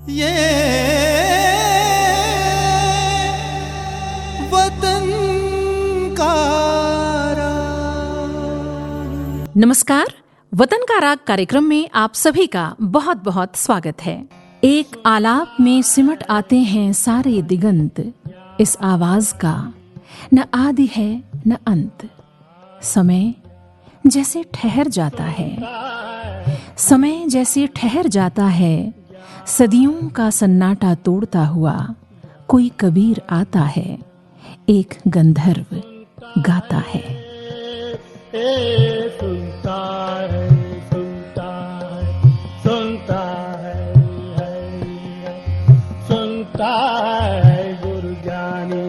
ये वतन का राग। नमस्कार, वतन का राग कार्यक्रम में आप सभी का बहुत बहुत स्वागत है। एक आलाप में सिमट आते हैं सारे दिगंत, इस आवाज का न आदि है न अंत। समय जैसे ठहर जाता है, समय जैसे ठहर जाता है, सदियों का सन्नाटा तोड़ता हुआ कोई कबीर आता है, एक गंधर्व गाता है। सुनता है, सुनता है, सुनता है, सुनता है गुरु ज्ञानी,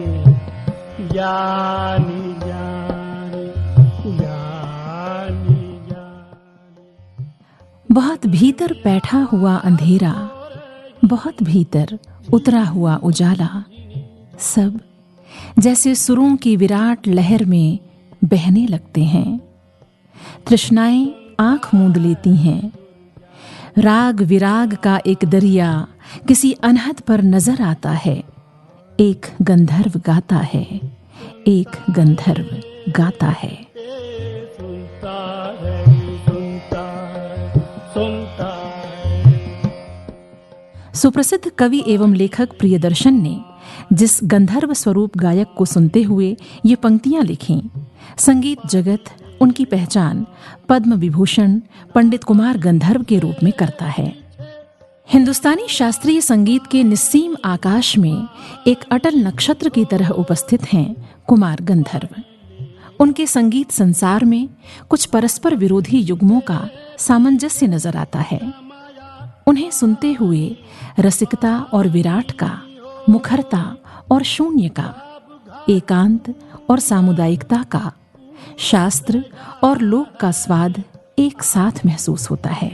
ज्ञानी ज्ञानी ज्ञानी ज्ञानी। बहुत भीतर बैठा हुआ अंधेरा, बहुत भीतर उतरा हुआ उजाला, सब जैसे सुरों की विराट लहर में बहने लगते हैं। तृष्णाएं आंख मूंद लेती हैं। राग विराग का एक दरिया किसी अनहद पर नजर आता है, एक गंधर्व गाता है, एक गंधर्व गाता है। सुनता है, सुनता है, सुनता है। सुप्रसिद्ध कवि एवं लेखक प्रियदर्शन ने जिस गंधर्व स्वरूप गायक को सुनते हुए ये पंक्तियां लिखीं, संगीत जगत उनकी पहचान पद्म विभूषण पंडित कुमार गंधर्व के रूप में करता है। हिंदुस्तानी शास्त्रीय संगीत के निस्सीम आकाश में एक अटल नक्षत्र की तरह उपस्थित हैं कुमार गंधर्व। उनके संगीत संसार में कुछ परस्पर विरोधी युग्मों का सामंजस्य नजर आता है। उन्हें सुनते हुए रसिकता और विराट का, मुखरता और शून्य का, एकांत और सामुदायिकता का, शास्त्र और लोक का स्वाद एक साथ महसूस होता है।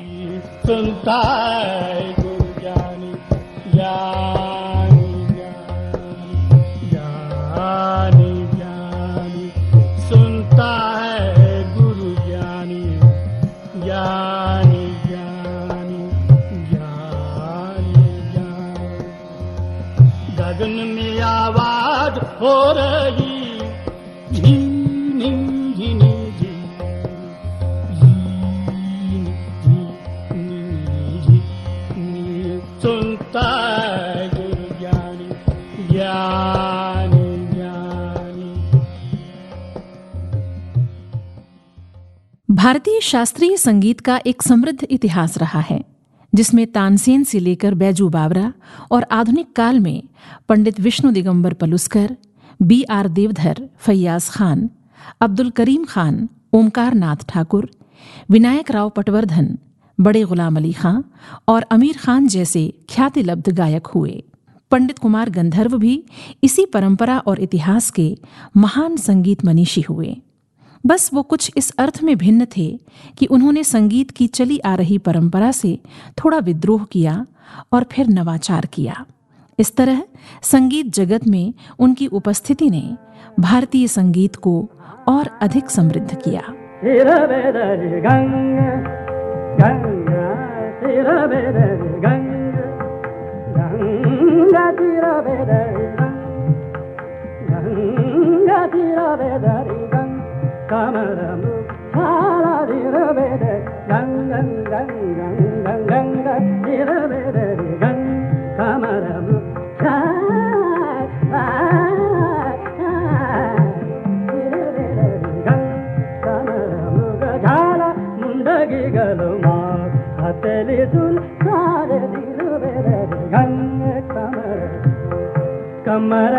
सुनता है गुरु ज्ञानी, ज्ञानी ज्ञानी ज्ञानी, सुनता है गुरु ज्ञानी, ज्ञानी ज्ञानी ज्ञानी ज्ञानी। गगन में आवाज हो रही, झीनी झीनी सुनता है गुरु ज्ञानी, ज्ञानी ज्ञानी। भारतीय शास्त्रीय संगीत का एक समृद्ध इतिहास रहा है, जिसमें तानसेन से लेकर बैजू बावरा और आधुनिक काल में पंडित विष्णु दिगंबर पलुस्कर, B.R. देवधर, फैयाज खान, अब्दुल करीम खान, ओमकार नाथ ठाकुर, विनायक राव पटवर्धन, बड़े गुलाम अली खां और अमीर खान जैसे ख्यातिलब्ध गायक हुए। पंडित कुमार गंधर्व भी इसी परंपरा और इतिहास के महान संगीत मनीषी हुए। बस वो कुछ इस अर्थ में भिन्न थे कि उन्होंने संगीत की चली आ रही परंपरा से थोड़ा विद्रोह किया और फिर नवाचार किया। इस तरह संगीत जगत में उनकी उपस्थिति ने भारतीय संगीत को और अधिक समृद्ध किया। गंगा तेरा बेदरी गंगा, गंगा तेरा बेदरी गंगा तेरा बेदरी गंगा, कमरम सारा तेरा बेदरी गंगा गंगा गंगा तेरा बेदरी गंगा, कमरम सारा तेरा बेदरी गंगा, कमरम गजाला मुंडगी गलो हथेली सुन सारे दिल मेरे गंग, कमर कमर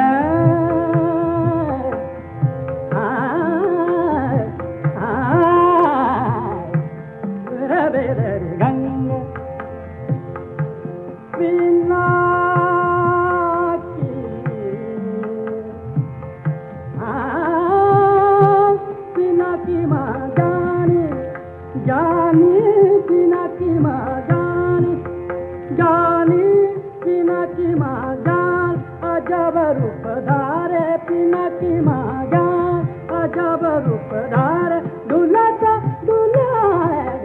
मेरे गंग बिना की माँ जानी जानी, बिना की माँ जानी जानी, बिना की माँ जान, अजब रूप धारे, बिना की माँ जान, अजब रूप धारे, दुलता दुलारे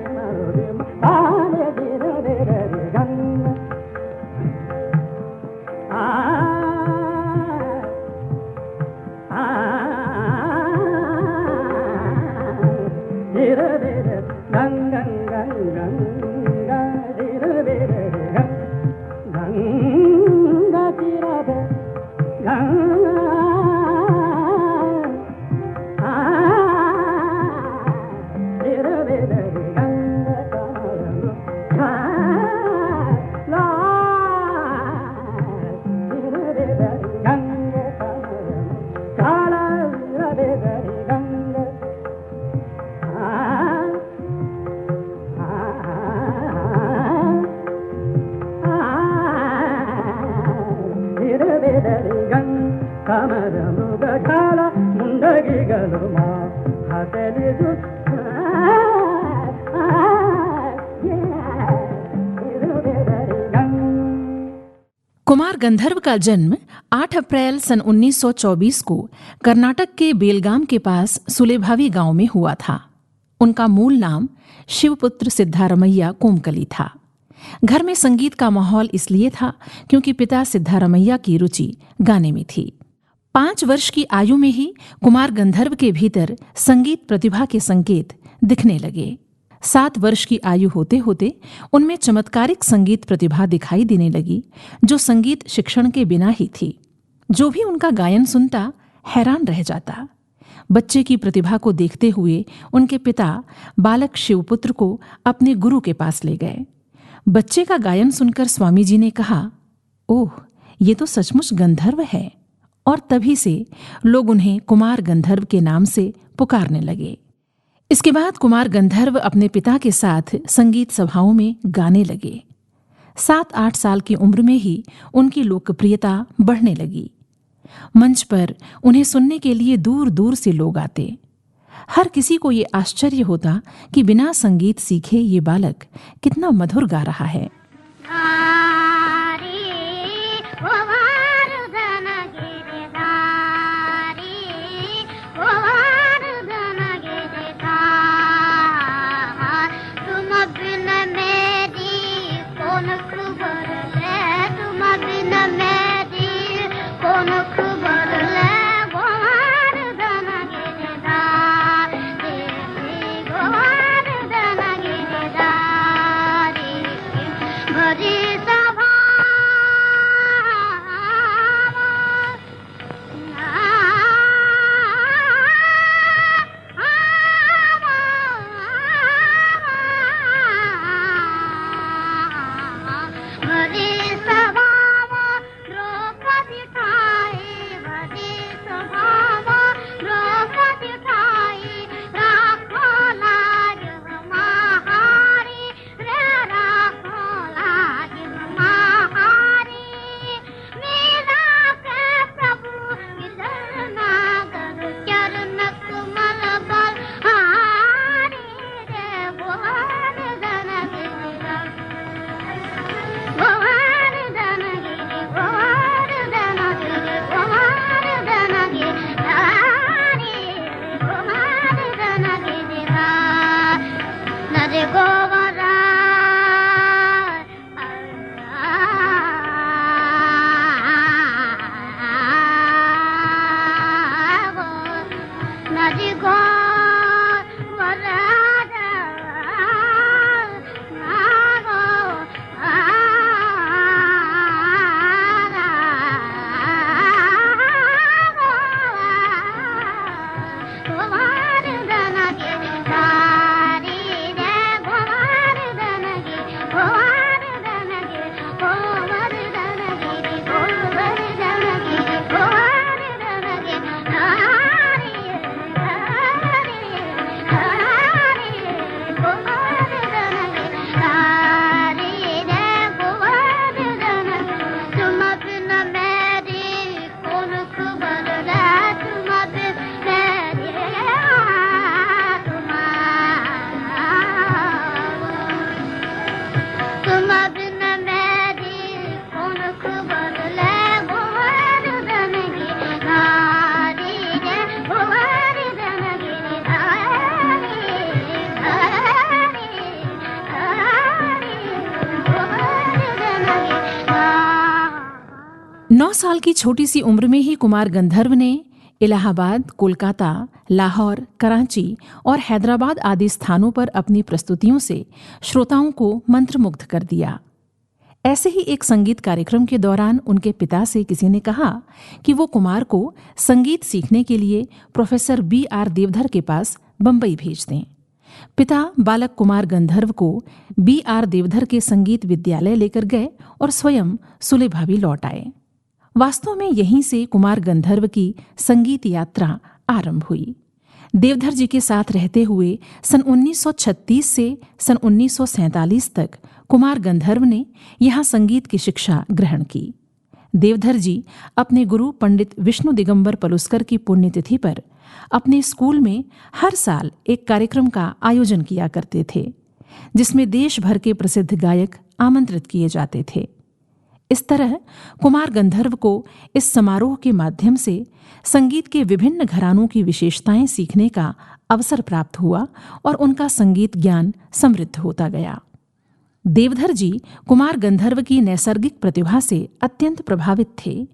ಬೆದರಿಗಂ ಕಮರ ಮೃಗ ಕಾಲ ಮುಂಡಗಿಗಳು ಮಾ ಹತಲಿದು कुमार गंधर्व का जन्म 8 अप्रैल सन 1924 को कर्नाटक के बेलगाम के पास सुलेभावी गांव में हुआ था। उनका मूल नाम शिवपुत्र सिद्धारमैया कोमकली था। घर में संगीत का माहौल इसलिए था क्योंकि पिता सिद्धारमैया की रुचि गाने में थी। 5 वर्ष की आयु में ही कुमार गंधर्व के भीतर संगीत प्रतिभा के संकेत दिखने लगे। 7 वर्ष की आयु होते होते उनमें चमत्कारिक संगीत प्रतिभा दिखाई देने लगी, जो संगीत शिक्षण के बिना ही थी। जो भी उनका गायन सुनता हैरान रह जाता। बच्चे की प्रतिभा को देखते हुए उनके पिता बालक शिवपुत्र को अपने गुरु के पास ले गए। बच्चे का गायन सुनकर स्वामी जी ने कहा, ओह, ये तो सचमुच गंधर्व है। और तभी से लोग उन्हें कुमार गंधर्व के नाम से पुकारने लगे। इसके बाद कुमार गंधर्व अपने पिता के साथ संगीत सभाओं में गाने लगे। 7-8 साल की उम्र में ही उनकी लोकप्रियता बढ़ने लगी। मंच पर उन्हें सुनने के लिए दूर दूर से लोग आते। हर किसी को ये आश्चर्य होता कि बिना संगीत सीखे ये बालक कितना मधुर गा रहा है। साल की छोटी सी उम्र में ही कुमार गंधर्व ने इलाहाबाद, कोलकाता, लाहौर, कराची और हैदराबाद आदि स्थानों पर अपनी प्रस्तुतियों से श्रोताओं को मंत्रमुग्ध कर दिया। ऐसे ही एक संगीत कार्यक्रम के दौरान उनके पिता से किसी ने कहा कि वो कुमार को संगीत सीखने के लिए प्रोफेसर B.R. देवधर के पास बंबई भेज दें। पिता बालक कुमार गंधर्व को B.R. देवधर के संगीत विद्यालय लेकर गए और स्वयं सुलेभावी लौट आए। वास्तव में यहीं से कुमार गंधर्व की संगीत यात्रा आरंभ हुई। देवधर जी के साथ रहते हुए सन 1936 से सन 1947 तक कुमार गंधर्व ने यहाँ संगीत की शिक्षा ग्रहण की। देवधर जी अपने गुरु पंडित विष्णु दिगंबर पलुस्कर की पुण्यतिथि पर अपने स्कूल में हर साल एक कार्यक्रम का आयोजन किया करते थे, जिसमें देश भर के प्रसिद्ध गायक आमंत्रित किए जाते थे। इस तरह कुमार गंधर्व को इस समारोह के माध्यम से संगीत के विभिन्न घरानों की विशेषताएं सीखने का अवसर प्राप्त हुआ और उनका संगीत ज्ञान समृद्ध होता गया। देवधर जी कुमार गंधर्व की नैसर्गिक प्रतिभा से अत्यंत प्रभावित थे।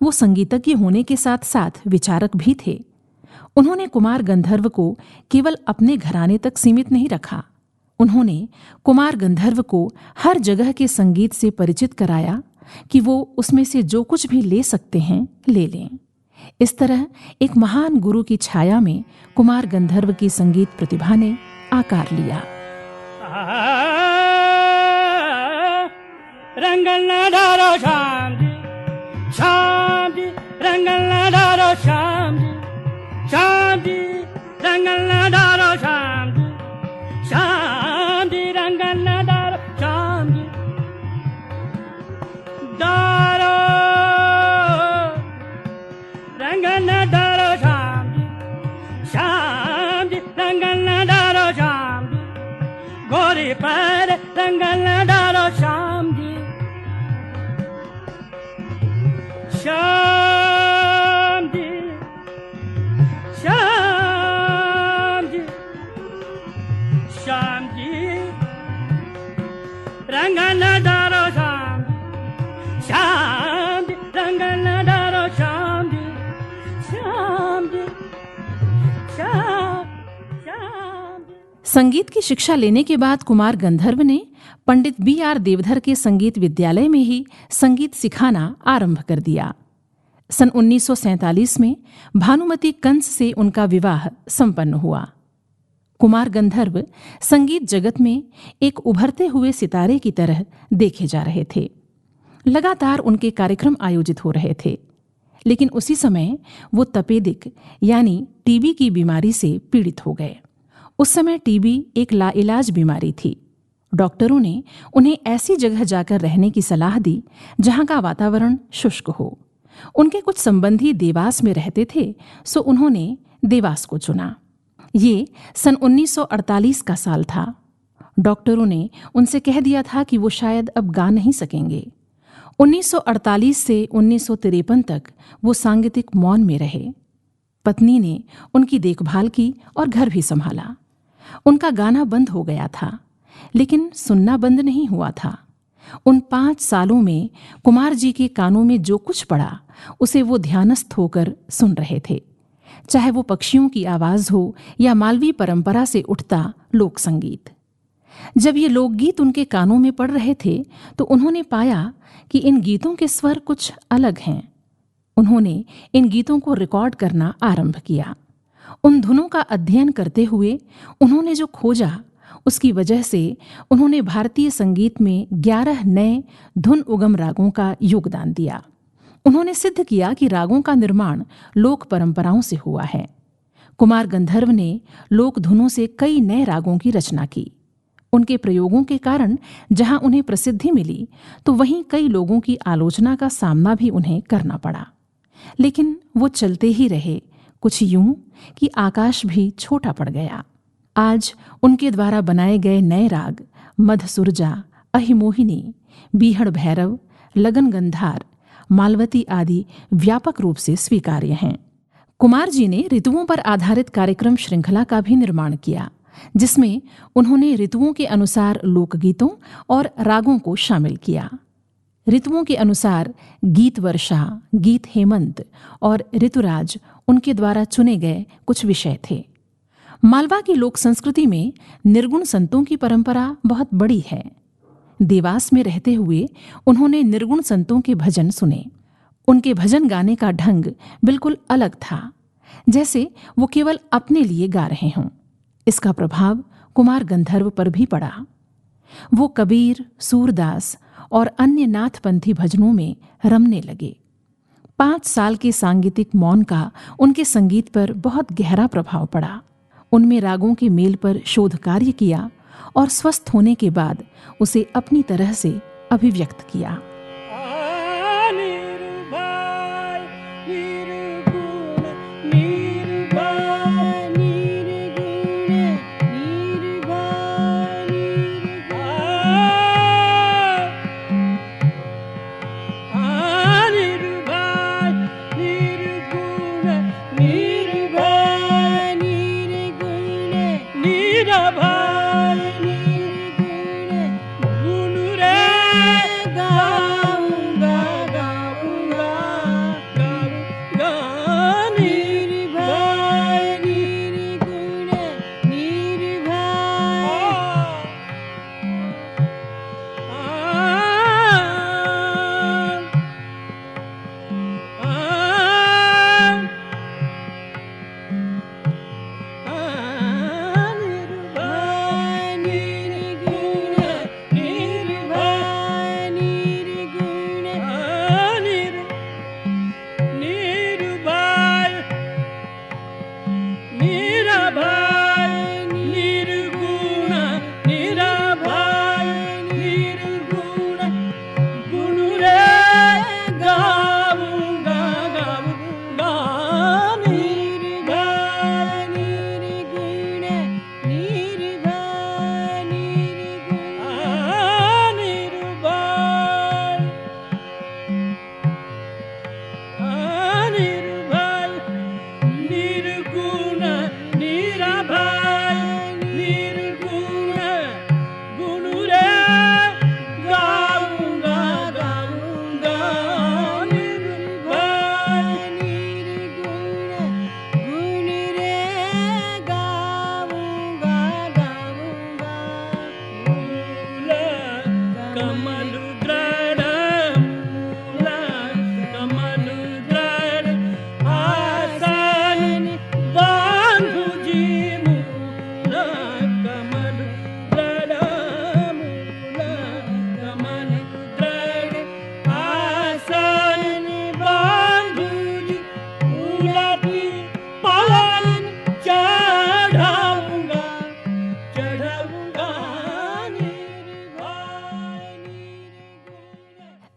वो संगीतज्ञ होने के साथ साथ विचारक भी थे। उन्होंने कुमार गंधर्व को केवल अपने घराने तक सीमित नहीं रखा। उन्होंने कुमार गंधर्व को हर जगह के संगीत से परिचित कराया कि वो उसमें से जो कुछ भी ले सकते हैं ले लें। इस तरह एक महान गुरु की छाया में कुमार गंधर्व की संगीत प्रतिभा ने आकार लिया। रंगल डारो शांति शांति, रंगल डारो शांति शांति, रंगल डारो शांति शांति, रंगल डारो शांति डारो, रंगल डारो शांति शांति, रंगल डारो शांति, गोरी पर रंगल डारो शांति शांति शांति शांति, रंगल डारो शांति शांति, रंगल डारो शांति शांति शांति। संगीत की शिक्षा लेने के बाद कुमार गंधर्व ने पंडित B.R. देवधर के संगीत विद्यालय में ही संगीत सिखाना आरंभ कर दिया। सन 1947 में भानुमती कंस से उनका विवाह संपन्न हुआ। कुमार गंधर्व संगीत जगत में एक उभरते हुए सितारे की तरह देखे जा रहे थे। लगातार उनके कार्यक्रम आयोजित हो रहे थे, लेकिन उसी समय वो तपेदिक यानी टीबी की बीमारी से पीड़ित हो गए। उस समय टीबी एक लाइलाज बीमारी थी। डॉक्टरों ने उन्हें ऐसी जगह जाकर रहने की सलाह दी जहां का वातावरण शुष्क हो। उनके कुछ संबंधी देवास में रहते थे, सो उन्होंने देवास को चुना। ये सन 1948 का साल था। डॉक्टरों ने उनसे कह दिया था कि वो शायद अब गा नहीं सकेंगे। 1948 से 1953 तक वो सांगीतिक मौन में रहे। पत्नी ने उनकी देखभाल की और घर भी संभाला। उनका गाना बंद हो गया था, लेकिन सुनना बंद नहीं हुआ था। उन 5 सालों में कुमार जी के कानों में जो कुछ पड़ा उसे वो ध्यानस्थ होकर सुन रहे थे, चाहे वो पक्षियों की आवाज हो या मालवी परंपरा से उठता लोक संगीत। जब ये लोकगीत उनके कानों में पड़ रहे थे तो उन्होंने पाया कि इन गीतों के स्वर कुछ अलग हैं। उन्होंने इन गीतों को रिकॉर्ड करना आरंभ किया। उन धुनों का अध्ययन करते हुए उन्होंने जो खोजा उसकी वजह से उन्होंने भारतीय संगीत में 11 नए धुन उगम रागों का योगदान दिया। उन्होंने सिद्ध किया कि रागों का निर्माण लोक परंपराओं से हुआ है। कुमार गंधर्व ने लोक धुनों से कई नए रागों की रचना की। उनके प्रयोगों के कारण जहां उन्हें प्रसिद्धि मिली तो वहीं कई लोगों की आलोचना का सामना भी उन्हें करना पड़ा, लेकिन वो चलते ही रहे, कुछ यूं कि आकाश भी छोटा पड़ गया। आज उनके द्वारा बनाए गए नए राग मधसुरजा, अहिमोहिनी, बीहड़ भैरव, लगन गंधार, मालवती आदि व्यापक रूप से स्वीकार्य हैं। कुमार जी ने ऋतुओं पर आधारित कार्यक्रम श्रृंखला का भी निर्माण किया, जिसमें उन्होंने ऋतुओं के अनुसार लोकगीतों और रागों को शामिल किया। ऋतुओं के अनुसार गीत वर्षा, गीत हेमंत और ऋतुराज उनके द्वारा चुने गए कुछ विषय थे। मालवा की लोक संस्कृति में निर्गुण संतों की परंपरा बहुत बड़ी है। देवास में रहते हुए उन्होंने निर्गुण संतों के भजन सुने। उनके भजन गाने का ढंग बिल्कुल अलग था, जैसे वो केवल अपने लिए गा रहे हों। इसका प्रभाव कुमार गंधर्व पर भी पड़ा। वो कबीर, सूरदास और अन्य नाथपंथी भजनों में रमने लगे। 5 साल के सांगीतिक मौन का उनके संगीत पर बहुत गहरा प्रभाव पड़ा। उनमें रागों के मेल पर शोध कार्य किया और स्वस्थ होने के बाद उसे अपनी तरह से अभिव्यक्त किया।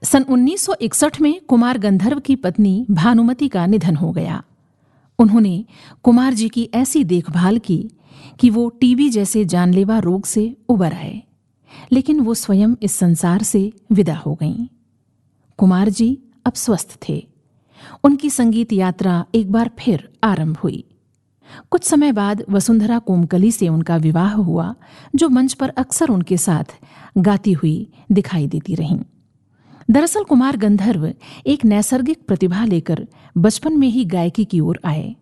सन 1961 में कुमार गंधर्व की पत्नी भानुमति का निधन हो गया। उन्होंने कुमार जी की ऐसी देखभाल की कि वो टीबी जैसे जानलेवा रोग से उबर आए, लेकिन वो स्वयं इस संसार से विदा हो गईं। कुमार जी अब स्वस्थ थे। उनकी संगीत यात्रा एक बार फिर आरंभ हुई। कुछ समय बाद वसुंधरा कोमकली से उनका विवाह हुआ, जो मंच पर अक्सर उनके साथ गाती हुई दिखाई देती रहीं। दरअसल कुमार गंधर्व एक नैसर्गिक प्रतिभा लेकर बचपन में ही गायकी की ओर आए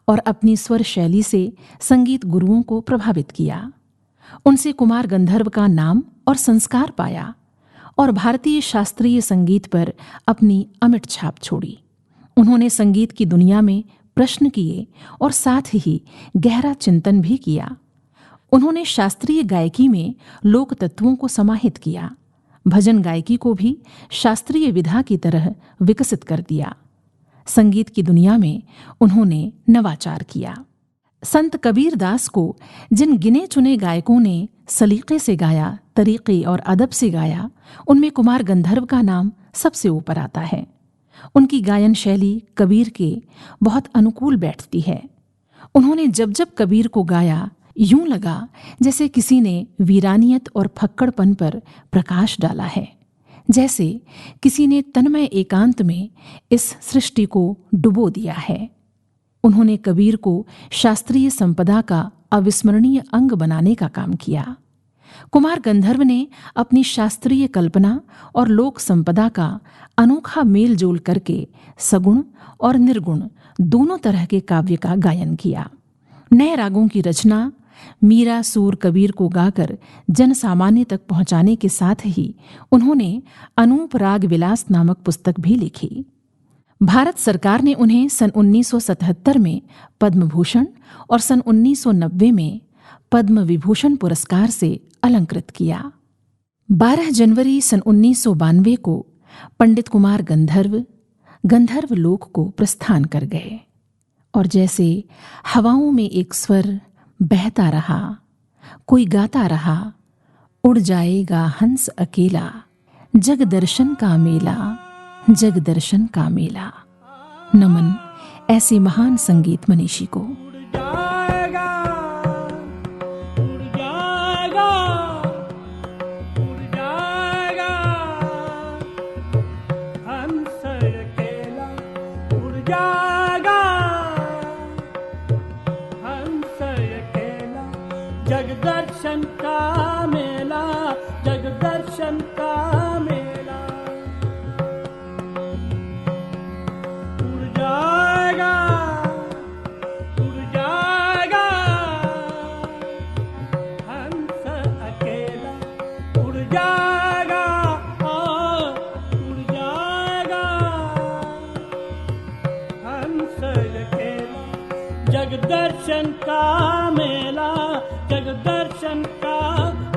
और अपनी स्वर शैली से संगीत गुरुओं को प्रभावित किया। उनसे कुमार गंधर्व का नाम और संस्कार पाया और भारतीय शास्त्रीय संगीत पर अपनी अमिट छाप छोड़ी। उन्होंने संगीत की दुनिया में प्रश्न किए और साथ ही गहरा चिंतन भी किया। उन्होंने शास्त्रीय गायकी में लोक तत्वों को समाहित किया, भजन गायकी को भी शास्त्रीय विधा की तरह विकसित कर दिया। संगीत की दुनिया में उन्होंने नवाचार किया। संत कबीर दास को जिन गिने चुने गायकों ने सलीके से गाया, तरीके और अदब से गाया, उनमें कुमार गंधर्व का नाम सबसे ऊपर आता है। उनकी गायन शैली कबीर के बहुत अनुकूल बैठती है। उन्होंने जब जब कबीर को गाया, यूं लगा जैसे किसी ने वीरानियत और फक्कड़पन पर प्रकाश डाला है, जैसे किसी ने तन्मय एकांत में इस सृष्टि को डुबो दिया है। उन्होंने कबीर को शास्त्रीय संपदा का अविस्मरणीय अंग बनाने का काम किया। कुमार गंधर्व ने अपनी शास्त्रीय कल्पना और लोक संपदा का अनोखा मेल जोल करके सगुण और निर्गुण दोनों तरह के काव्य का गायन किया। नए रागों की रचना, मीरा सूर कबीर को गाकर जन सामान्य तक पहुंचाने के साथ ही उन्होंने अनूप राग विलास नामक पुस्तक भी लिखी। भारत सरकार ने उन्हें सन 1977 में पद्म भूषण और सन 1990 में पद्म विभूषण पुरस्कार से अलंकृत किया। 12 जनवरी सन 1992 को पंडित कुमार गंधर्व गंधर्व लोक को प्रस्थान कर गए और जैसे हवाओं में एक स्वर बहता रहा, कोई गाता रहा, उड़ जाएगा हंस अकेला, जग दर्शन का मेला, जग दर्शन का मेला। नमन ऐसे महान संगीत मनीषी को। जगदर्शन का मेला, जगदर्शन का मेला, उड़ जाएगा, उड़ जाएगा हंस अकेला, उड़ जाएगा, उड़ जाएगा हंस अकेला, जगदर्शन का मेला, जगदर्शन का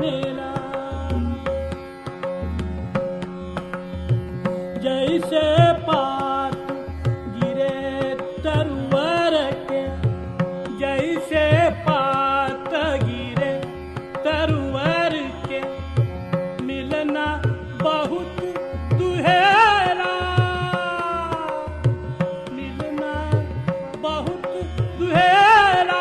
मेला। जैसे पात गिरे तरवर के, जैसे पात गिरे तरवर के, मिलना बहुत दुहेरा, मिलना बहुत दुहेरा।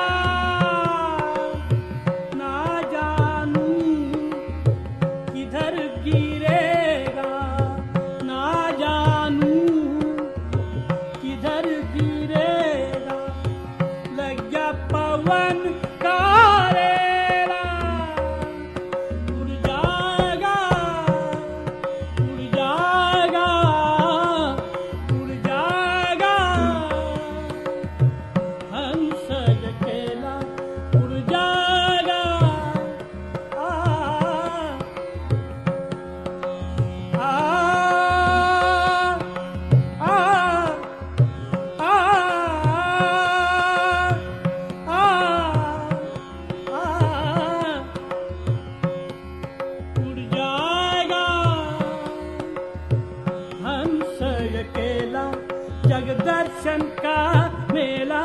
जगदर्शन का मेला,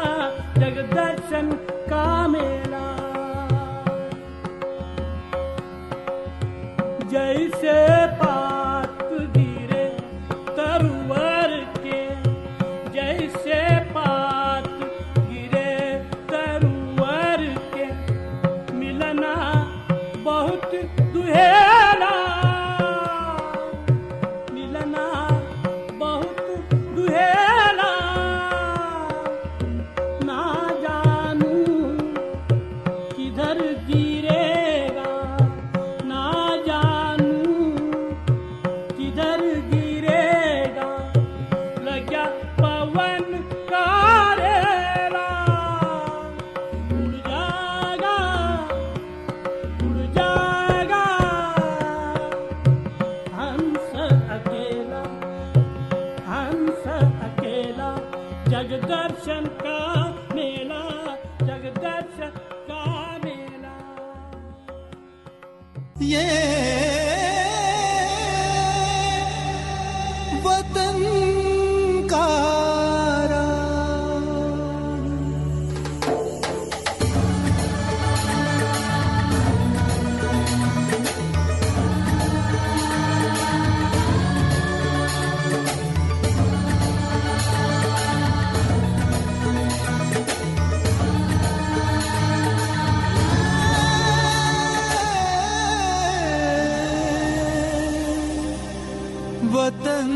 जगदर्शन का मेला। जैसे पात गिरे जगदर्शन का मेला, जगदर्शन का मेला। ये वतन का वतन